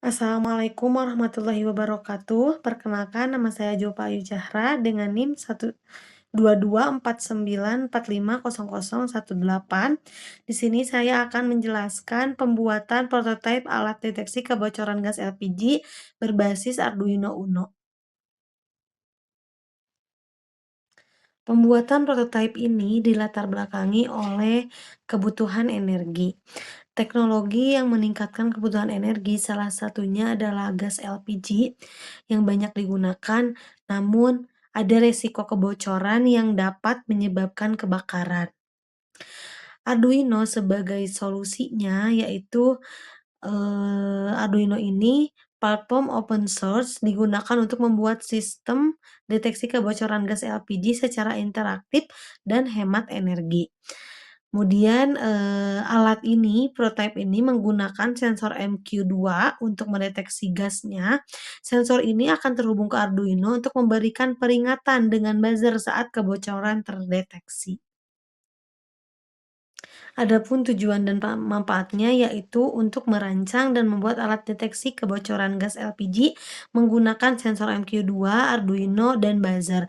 Assalamualaikum warahmatullahi wabarakatuh. Perkenalkan nama saya Julfa Ayu Zahra dengan NIM 12249450018. Di sini saya akan menjelaskan pembuatan prototipe alat deteksi kebocoran gas LPG berbasis Arduino Uno. Pembuatan prototipe ini dilatar belakangi oleh kebutuhan energi. Teknologi yang meningkatkan kebutuhan energi salah satunya adalah gas LPG yang banyak digunakan, namun ada resiko kebocoran yang dapat menyebabkan kebakaran. Arduino sebagai solusinya yaitu Arduino ini platform open source digunakan untuk membuat sistem deteksi kebocoran gas LPG secara interaktif dan hemat energi. Kemudian, alat ini, prototipe ini menggunakan sensor MQ2 untuk mendeteksi gasnya. Sensor ini akan terhubung ke Arduino untuk memberikan peringatan dengan buzzer saat kebocoran terdeteksi. Adapun tujuan dan manfaatnya yaitu untuk merancang dan membuat alat deteksi kebocoran gas LPG menggunakan sensor MQ2, Arduino, dan buzzer.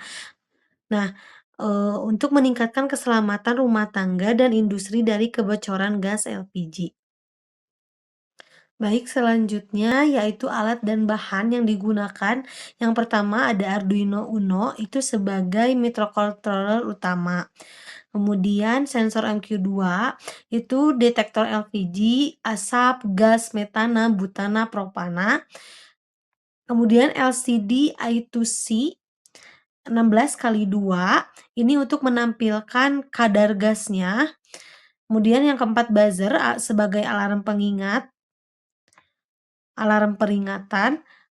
Nah, untuk meningkatkan keselamatan rumah tangga dan industri dari kebocoran gas LPG. Baik, selanjutnya yaitu alat dan bahan yang digunakan. Yang pertama ada Arduino Uno, itu sebagai microcontroller utama. Kemudian sensor MQ2 itu detektor LPG, asap, gas metana, butana, propana. Kemudian LCD I2C 16x2 ini untuk menampilkan kadar gasnya. Kemudian yang keempat buzzer sebagai alarm peringatan.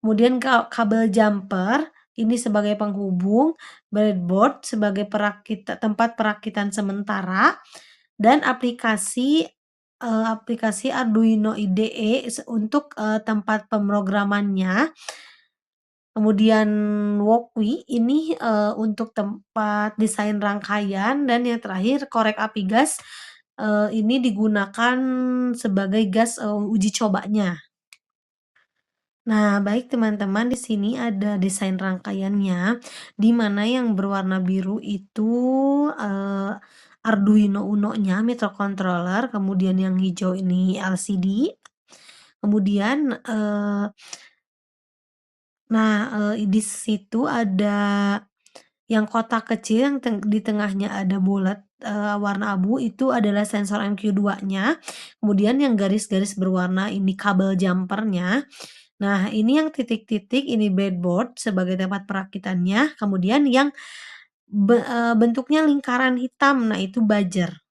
Kemudian kabel jumper ini sebagai penghubung, breadboard sebagai tempat perakitan sementara, dan aplikasi Arduino IDE untuk, tempat pemrogramannya. Kemudian Walkwi ini, untuk tempat desain rangkaian, dan yang terakhir korek api gas, ini digunakan sebagai gas, uji cobanya. Nah, baik teman-teman, di sini ada desain rangkaiannya, di mana yang berwarna biru itu, Arduino Uno-nya, microcontroller, kemudian yang hijau ini LCD, kemudian, di situ ada yang kotak kecil yang di tengahnya ada bulat, warna abu itu adalah sensor MQ2-nya, kemudian yang garis-garis berwarna ini kabel jumper-nya. Nah, ini yang titik-titik ini breadboard sebagai tempat perakitannya, kemudian yang bentuknya lingkaran hitam, nah itu buzzer.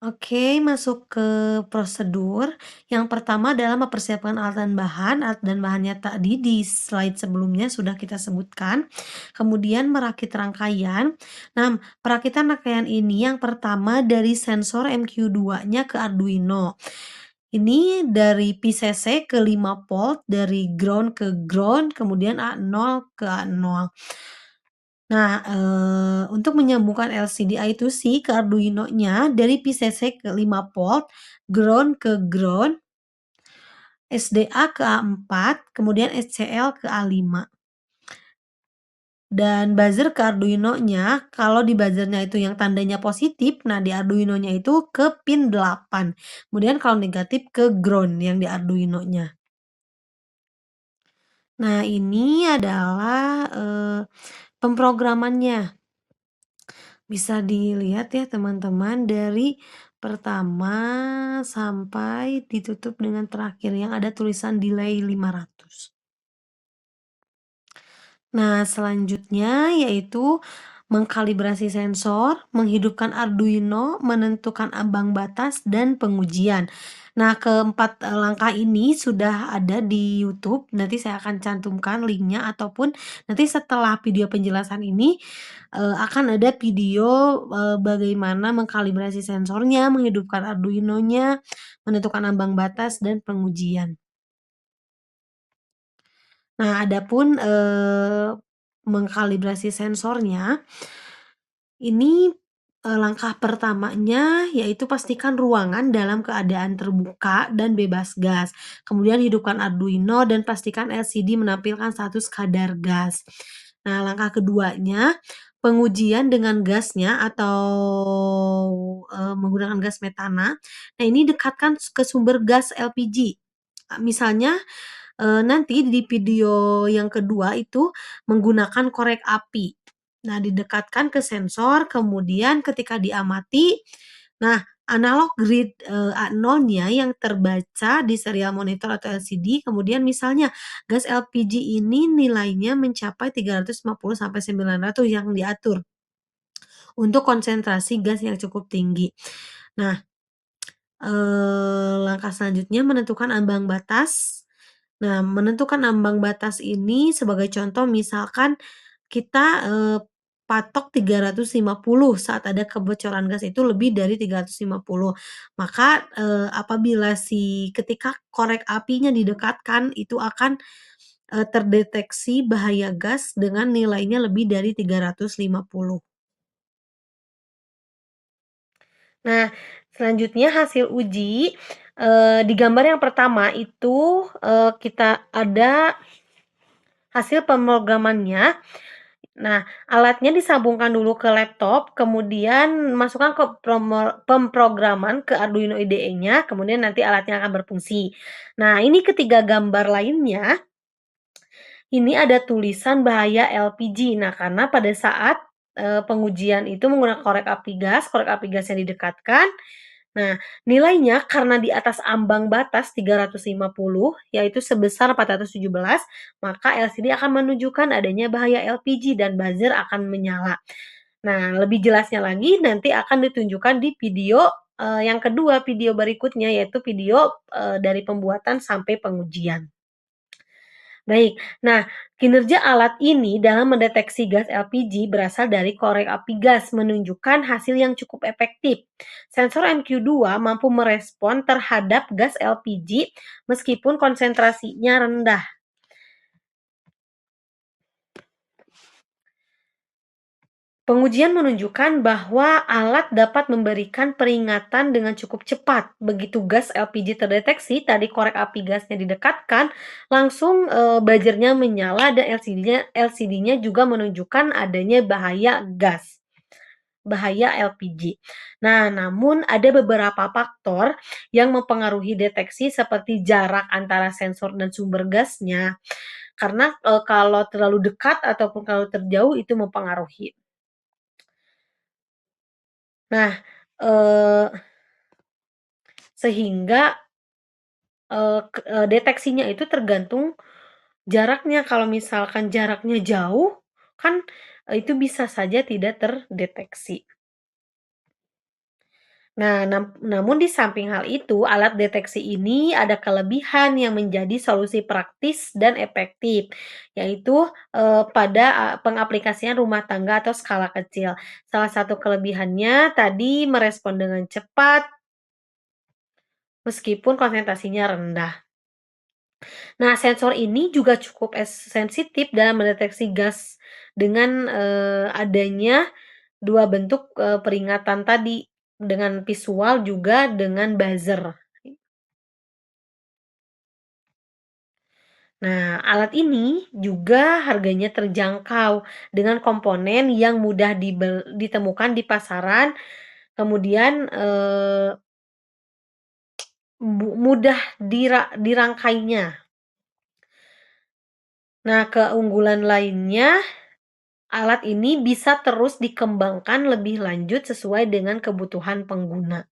Oke, masuk ke prosedur. Yang pertama adalah mempersiapkan alat dan bahan. Alat dan bahannya tadi di slide sebelumnya sudah kita sebutkan. Kemudian merakit rangkaian. Nah, perakitan rangkaian ini yang pertama dari sensor MQ2-nya ke Arduino. Ini dari PCC ke 5 volt, dari ground ke ground, kemudian A0 ke A0. Nah, untuk menyambungkan LCD I2C ke Arduino-nya dari PCC ke 5 volt, ground ke ground, SDA ke A4, kemudian SCL ke A5. Dan buzzer ke Arduino-nya, kalau di buzzer-nya itu yang tandanya positif, nah di Arduino-nya itu ke pin 8. Kemudian kalau negatif ke ground yang di Arduino-nya. Nah, ini adalah, pemrogramannya. Bisa dilihat ya teman-teman dari pertama sampai ditutup dengan terakhir yang ada tulisan delay 500. Nah, selanjutnya yaitu mengkalibrasi sensor, menghidupkan Arduino, menentukan ambang batas, dan pengujian. Nah, keempat langkah ini sudah ada di YouTube. Nanti saya akan cantumkan linknya, ataupun nanti setelah video penjelasan ini akan ada video bagaimana mengkalibrasi sensornya, menghidupkan Arduino-nya, menentukan ambang batas, dan pengujian. Nah, adapun, mengkalibrasi sensornya, ini Langkah pertamanya yaitu pastikan ruangan dalam keadaan terbuka dan bebas gas. Kemudian hidupkan Arduino dan pastikan LCD menampilkan status kadar gas. Nah, langkah keduanya, pengujian dengan gasnya atau, menggunakan gas metana. Nah, ini dekatkan ke sumber gas LPG. Misalnya, nanti di video yang kedua itu menggunakan korek api. Nah, didekatkan ke sensor, kemudian ketika diamati, nah analog grid, A0-nya yang terbaca di serial monitor atau LCD, kemudian misalnya gas LPG ini nilainya mencapai 350 sampai 900 yang diatur untuk konsentrasi gas yang cukup tinggi. Nah, langkah selanjutnya menentukan ambang batas. Nah, menentukan ambang batas ini sebagai contoh misalkan kita, patok 350 saat ada kebocoran gas itu lebih dari 350. Maka, apabila ketika korek apinya didekatkan itu akan, terdeteksi bahaya gas dengan nilainya lebih dari 350. Nah, selanjutnya hasil uji, di gambar yang pertama itu, kita ada hasil pemrogramannya. Nah, alatnya disambungkan dulu ke laptop, kemudian masukkan ke pemrograman ke Arduino IDE-nya, kemudian nanti alatnya akan berfungsi. Nah, ini ketiga gambar lainnya, ini ada tulisan bahaya LPG. Nah, karena pada saat, pengujian itu menggunakan korek api gas yang didekatkan. Nah, nilainya karena di atas ambang batas 350, yaitu sebesar 417, maka LCD akan menunjukkan adanya bahaya LPG dan buzzer akan menyala. Nah, lebih jelasnya lagi nanti akan ditunjukkan di video, yang kedua, video berikutnya, yaitu video, dari pembuatan sampai pengujian. Baik, nah kinerja alat ini dalam mendeteksi gas LPG berasal dari korek api gas menunjukkan hasil yang cukup efektif. Sensor MQ2 mampu merespon terhadap gas LPG meskipun konsentrasinya rendah. Pengujian menunjukkan bahwa alat dapat memberikan peringatan dengan cukup cepat. Begitu gas LPG terdeteksi, tadi korek api gasnya didekatkan, langsung buzzernya menyala dan LCD-nya juga menunjukkan adanya bahaya gas, bahaya LPG. Nah, namun ada beberapa faktor yang mempengaruhi deteksi seperti jarak antara sensor dan sumber gasnya. Karena kalau terlalu dekat ataupun kalau terjauh itu mempengaruhi. Nah, eee, sehingga, deteksinya itu tergantung jaraknya. Kalau misalkan jaraknya jauh, kan, itu bisa saja tidak terdeteksi. Nah, namun di samping hal itu, alat deteksi ini ada kelebihan yang menjadi solusi praktis dan efektif, yaitu, pada, pengaplikasian rumah tangga atau skala kecil. Salah satu kelebihannya tadi merespon dengan cepat meskipun konsentrasinya rendah. Nah, sensor ini juga cukup sensitif dalam mendeteksi gas dengan, adanya 2 bentuk, peringatan tadi, dengan visual juga dengan buzzer. Nah, alat ini juga harganya terjangkau dengan komponen yang mudah ditemukan di pasaran, kemudian, mudah dirangkainya. Nah, keunggulan lainnya, alat ini bisa terus dikembangkan lebih lanjut sesuai dengan kebutuhan pengguna.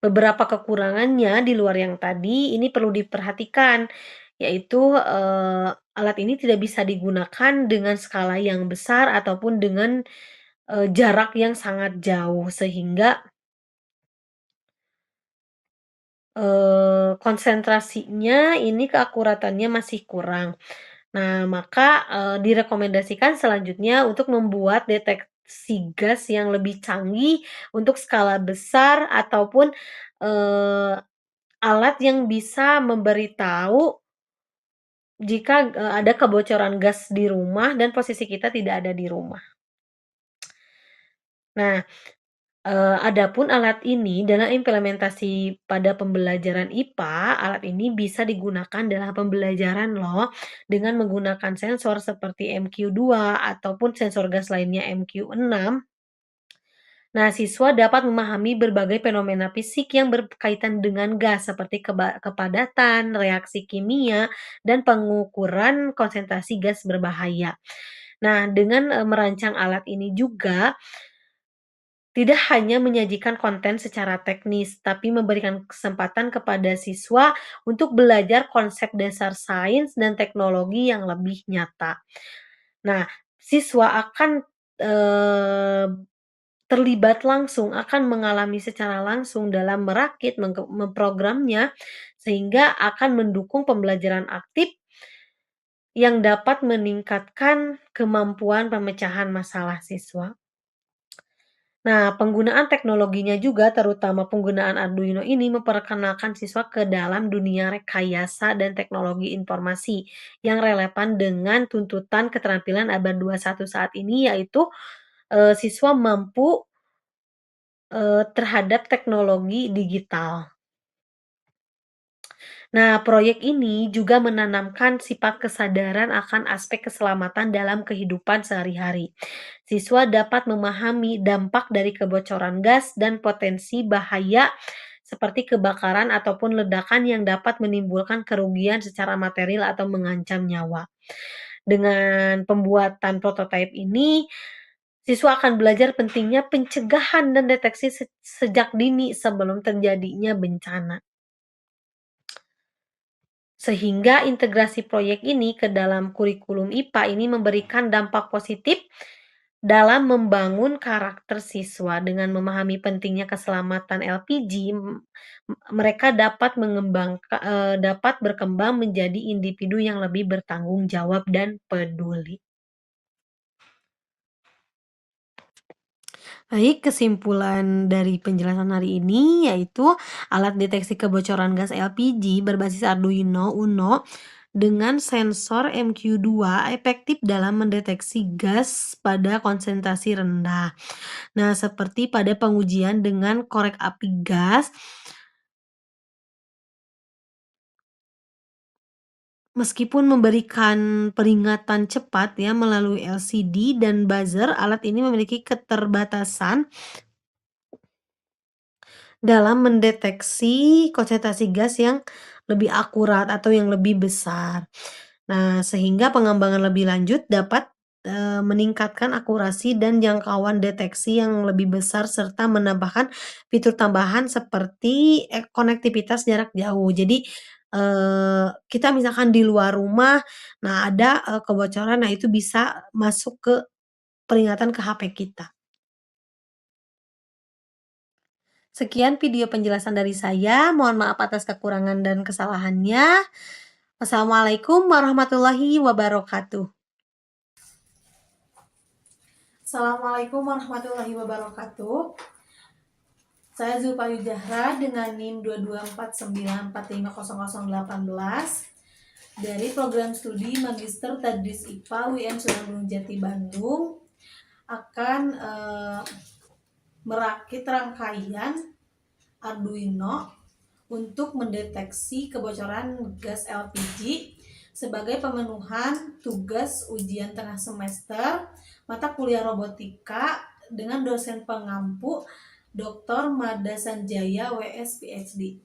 Beberapa kekurangannya di luar yang tadi, ini perlu diperhatikan, yaitu, alat ini tidak bisa digunakan dengan skala yang besar ataupun dengan, jarak yang sangat jauh sehingga, konsentrasinya ini keakuratannya masih kurang. Nah, maka, direkomendasikan selanjutnya untuk membuat deteksi gas yang lebih canggih untuk skala besar ataupun, eee, alat yang bisa memberitahu jika, ada kebocoran gas di rumah dan posisi kita tidak ada di rumah. Nah, adapun alat ini dalam implementasi pada pembelajaran IPA, alat ini bisa digunakan dalam pembelajaran loh, dengan menggunakan sensor seperti MQ2 ataupun sensor gas lainnya MQ6. Nah, siswa dapat memahami berbagai fenomena fisik yang berkaitan dengan gas seperti kepadatan, reaksi kimia, dan pengukuran konsentrasi gas berbahaya. Nah, dengan, merancang alat ini juga tidak hanya menyajikan konten secara teknis, tapi memberikan kesempatan kepada siswa untuk belajar konsep dasar sains dan teknologi yang lebih nyata. Nah, siswa akan, eee, terlibat langsung, akan mengalami secara langsung dalam merakit, memprogramnya, sehingga akan mendukung pembelajaran aktif yang dapat meningkatkan kemampuan pemecahan masalah siswa. Nah, penggunaan teknologinya juga, terutama penggunaan Arduino ini memperkenalkan siswa ke dalam dunia rekayasa dan teknologi informasi yang relevan dengan tuntutan keterampilan abad 21 saat ini, yaitu, siswa mampu, terhadap teknologi digital. Nah, proyek ini juga menanamkan sifat kesadaran akan aspek keselamatan dalam kehidupan sehari-hari. Siswa dapat memahami dampak dari kebocoran gas dan potensi bahaya seperti kebakaran ataupun ledakan yang dapat menimbulkan kerugian secara material atau mengancam nyawa. Dengan pembuatan prototipe ini, siswa akan belajar pentingnya pencegahan dan deteksi sejak dini sebelum terjadinya bencana. Sehingga integrasi proyek ini ke dalam kurikulum IPA ini memberikan dampak positif dalam membangun karakter siswa. Dengan memahami pentingnya keselamatan LPG, mereka dapat berkembang menjadi individu yang lebih bertanggung jawab dan peduli. Baik, kesimpulan dari penjelasan hari ini yaitu alat deteksi kebocoran gas LPG berbasis Arduino Uno dengan sensor MQ2 efektif dalam mendeteksi gas pada konsentrasi rendah. Nah, seperti pada pengujian dengan korek api gas, meskipun memberikan peringatan cepat ya melalui LCD dan buzzer, alat ini memiliki keterbatasan dalam mendeteksi konsentrasi gas yang lebih akurat atau yang lebih besar. Nah, sehingga pengembangan lebih lanjut dapat, meningkatkan akurasi dan jangkauan deteksi yang lebih besar serta menambahkan fitur tambahan seperti, konektivitas jarak jauh. Jadi, kita misalkan di luar rumah, nah ada, kebocoran, nah itu bisa masuk ke peringatan ke HP kita. Sekian video penjelasan dari saya, mohon maaf atas kekurangan dan kesalahannya. Wassalamualaikum warahmatullahi wabarakatuh. Assalamualaikum warahmatullahi wabarakatuh. Saya Zulfa Yujahra dengan NIM 22494545018 dari program studi Magister Tadris IPA UIN Sunan Gunung Jati Bandung akan merakit rangkaian Arduino untuk mendeteksi kebocoran gas LPG sebagai pemenuhan tugas ujian tengah semester mata kuliah robotika dengan dosen pengampu Dr. Mada Sanjaya WS PhD.